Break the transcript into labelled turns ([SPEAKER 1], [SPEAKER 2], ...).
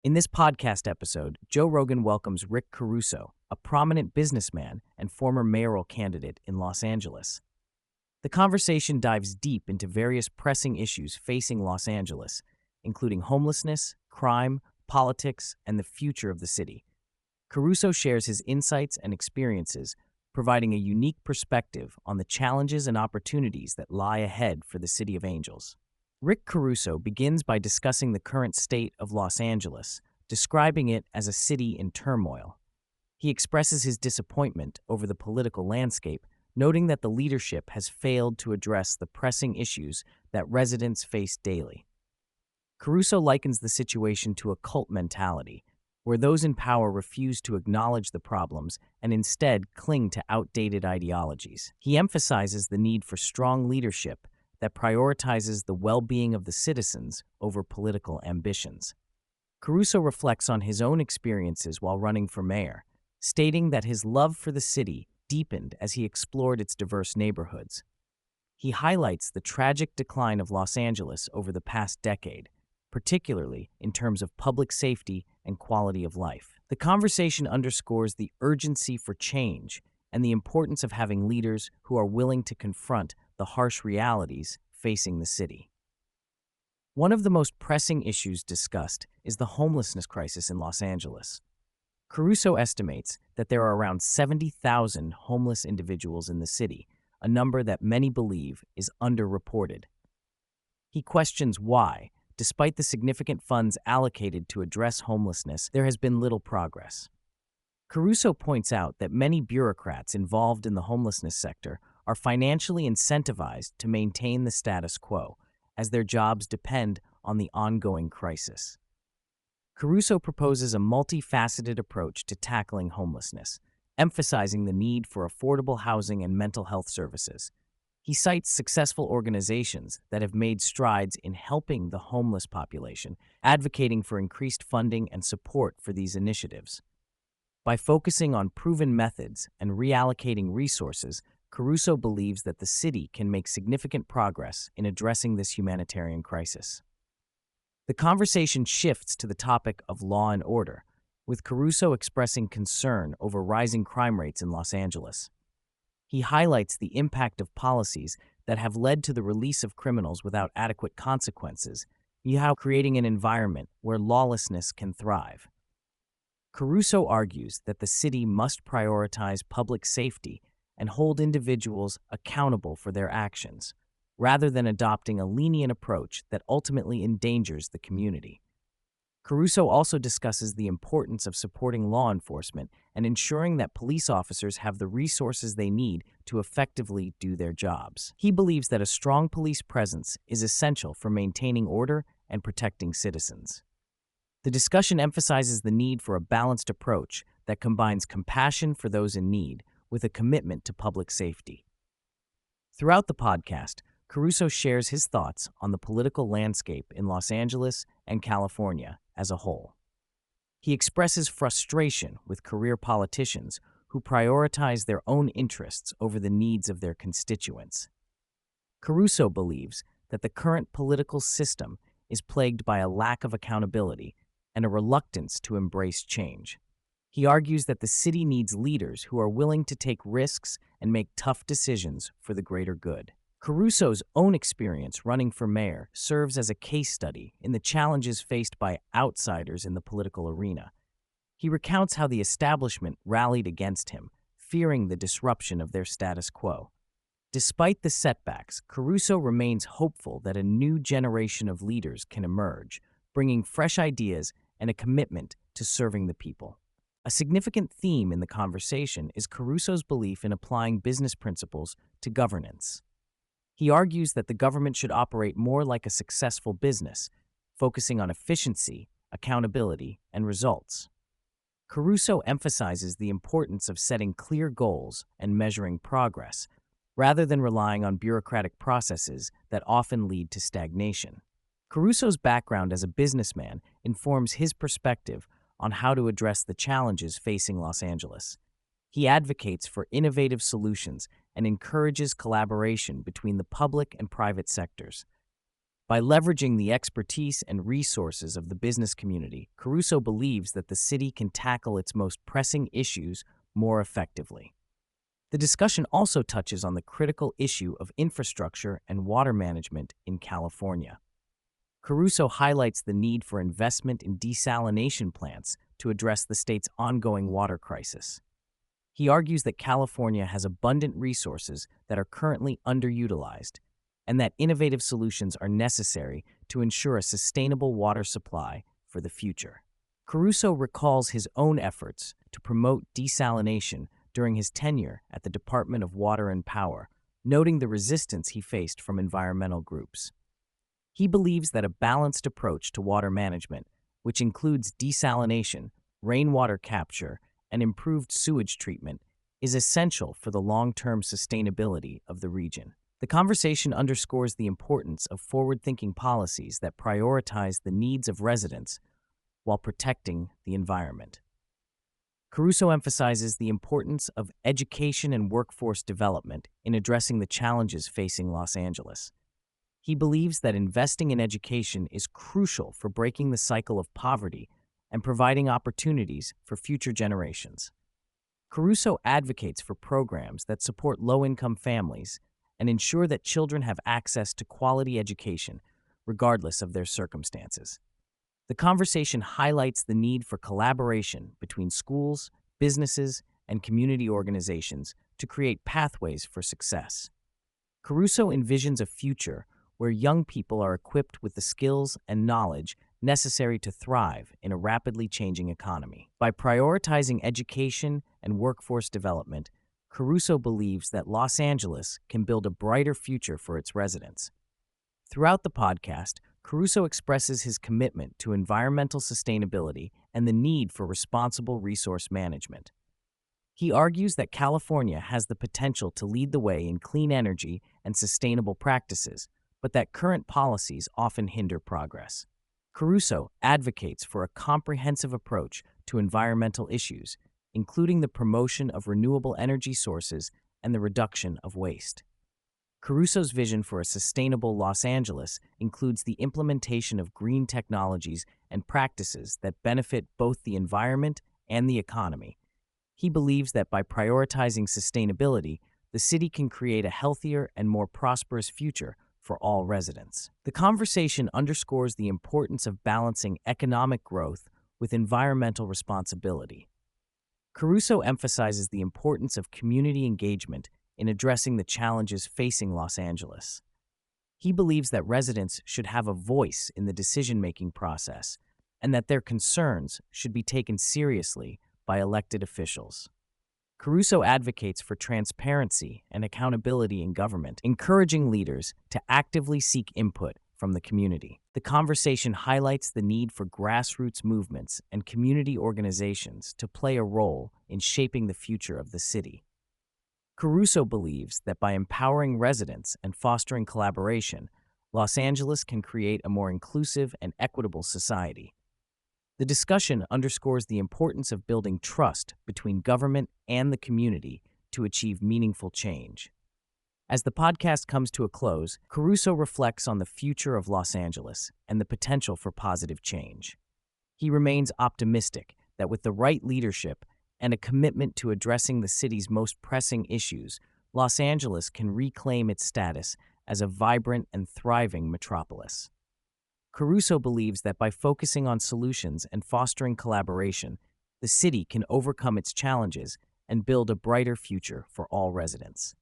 [SPEAKER 1] In this podcast episode, Joe Rogan welcomes Rick Caruso, a prominent businessman and former mayoral candidate in Los Angeles. The conversation dives deep into various pressing issues facing Los Angeles, including homelessness, crime, politics, and the future of the city. Caruso shares his insights and experiences, providing a unique perspective on the challenges and opportunities that lie ahead for the City of Angels. Rick Caruso begins by discussing the current state of Los Angeles, describing it as a city in turmoil. He expresses his disappointment over the political landscape, noting that the leadership has failed to address the pressing issues that residents face daily. Caruso likens the situation to a cult mentality, where those in power refuse to acknowledge the problems and instead cling to outdated ideologies. He emphasizes the need for strong leadership that prioritizes the well-being of the citizens over political ambitions. Caruso reflects on his own experiences while running for mayor, stating that his love for the city deepened as he explored its diverse neighborhoods. He highlights the tragic decline of Los Angeles over the past decade, particularly in terms of public safety and quality of life. The conversation underscores the urgency for change and the importance of having leaders who are willing to confront the harsh realities facing the city. One of the most pressing issues discussed is the homelessness crisis in Los Angeles. Caruso estimates that there are around 70,000 homeless individuals in the city, a number that many believe is underreported. He questions why, despite the significant funds allocated to address homelessness, there has been little progress. Caruso points out that many bureaucrats involved in the homelessness sector are financially incentivized to maintain the status quo, as their jobs depend on the ongoing crisis. Caruso proposes a multifaceted approach to tackling homelessness, emphasizing the need for affordable housing and mental health services. He cites successful organizations that have made strides in helping the homeless population, advocating for increased funding and support for these initiatives. By focusing on proven methods and reallocating resources, Caruso believes that the city can make significant progress in addressing this humanitarian crisis. The conversation shifts to the topic of law and order, with Caruso expressing concern over rising crime rates in Los Angeles. He highlights the impact of policies that have led to the release of criminals without adequate consequences, creating an environment where lawlessness can thrive. Caruso argues that the city must prioritize public safety and hold individuals accountable for their actions, rather than adopting a lenient approach that ultimately endangers the community. Caruso also discusses the importance of supporting law enforcement and ensuring that police officers have the resources they need to effectively do their jobs. He believes that a strong police presence is essential for maintaining order and protecting citizens. The discussion emphasizes the need for a balanced approach that combines compassion for those in need with a commitment to public safety. Throughout the podcast, Caruso shares his thoughts on the political landscape in Los Angeles and California as a whole. He expresses frustration with career politicians who prioritize their own interests over the needs of their constituents. Caruso believes that the current political system is plagued by a lack of accountability and a reluctance to embrace change. He argues that the city needs leaders who are willing to take risks and make tough decisions for the greater good. Caruso's own experience running for mayor serves as a case study in the challenges faced by outsiders in the political arena. He recounts how the establishment rallied against him, fearing the disruption of their status quo. Despite the setbacks, Caruso remains hopeful that a new generation of leaders can emerge, bringing fresh ideas and a commitment to serving the people. A significant theme in the conversation is Caruso's belief in applying business principles to governance. He argues that the government should operate more like a successful business, focusing on efficiency, accountability, and results. Caruso emphasizes the importance of setting clear goals and measuring progress, rather than relying on bureaucratic processes that often lead to stagnation. Caruso's background as a businessman informs his perspective on how to address the challenges facing Los Angeles. He advocates for innovative solutions and encourages collaboration between the public and private sectors. By leveraging the expertise and resources of the business community, Caruso believes that the city can tackle its most pressing issues more effectively. The discussion also touches on the critical issue of infrastructure and water management in California. Caruso highlights the need for investment in desalination plants to address the state's ongoing water crisis. He argues that California has abundant resources that are currently underutilized, and that innovative solutions are necessary to ensure a sustainable water supply for the future. Caruso recalls his own efforts to promote desalination during his tenure at the Department of Water and Power, noting the resistance he faced from environmental groups. He believes that a balanced approach to water management, which includes desalination, rainwater capture, and improved sewage treatment, is essential for the long-term sustainability of the region. The conversation underscores the importance of forward-thinking policies that prioritize the needs of residents while protecting the environment. Caruso emphasizes the importance of education and workforce development in addressing the challenges facing Los Angeles. He believes that investing in education is crucial for breaking the cycle of poverty and providing opportunities for future generations. Caruso advocates for programs that support low-income families and ensure that children have access to quality education, regardless of their circumstances. The conversation highlights the need for collaboration between schools, businesses, and community organizations to create pathways for success. Caruso envisions a future where young people are equipped with the skills and knowledge necessary to thrive in a rapidly changing economy. By prioritizing education and workforce development, Caruso believes that Los Angeles can build a brighter future for its residents. Throughout the podcast, Caruso expresses his commitment to environmental sustainability and the need for responsible resource management. He argues that California has the potential to lead the way in clean energy and sustainable practices, but that current policies often hinder progress. Caruso advocates for a comprehensive approach to environmental issues, including the promotion of renewable energy sources and the reduction of waste. Caruso's vision for a sustainable Los Angeles includes the implementation of green technologies and practices that benefit both the environment and the economy. He believes that by prioritizing sustainability, the city can create a healthier and more prosperous future for all residents. The conversation underscores the importance of balancing economic growth with environmental responsibility. Caruso emphasizes the importance of community engagement in addressing the challenges facing Los Angeles. He believes that residents should have a voice in the decision-making process and that their concerns should be taken seriously by elected officials. Caruso advocates for transparency and accountability in government, encouraging leaders to actively seek input from the community. The conversation highlights the need for grassroots movements and community organizations to play a role in shaping the future of the city. Caruso believes that by empowering residents and fostering collaboration, Los Angeles can create a more inclusive and equitable society. The discussion underscores the importance of building trust between government and the community to achieve meaningful change. As the podcast comes to a close, Caruso reflects on the future of Los Angeles and the potential for positive change. He remains optimistic that with the right leadership and a commitment to addressing the city's most pressing issues, Los Angeles can reclaim its status as a vibrant and thriving metropolis. Caruso believes that by focusing on solutions and fostering collaboration, the city can overcome its challenges and build a brighter future for all residents.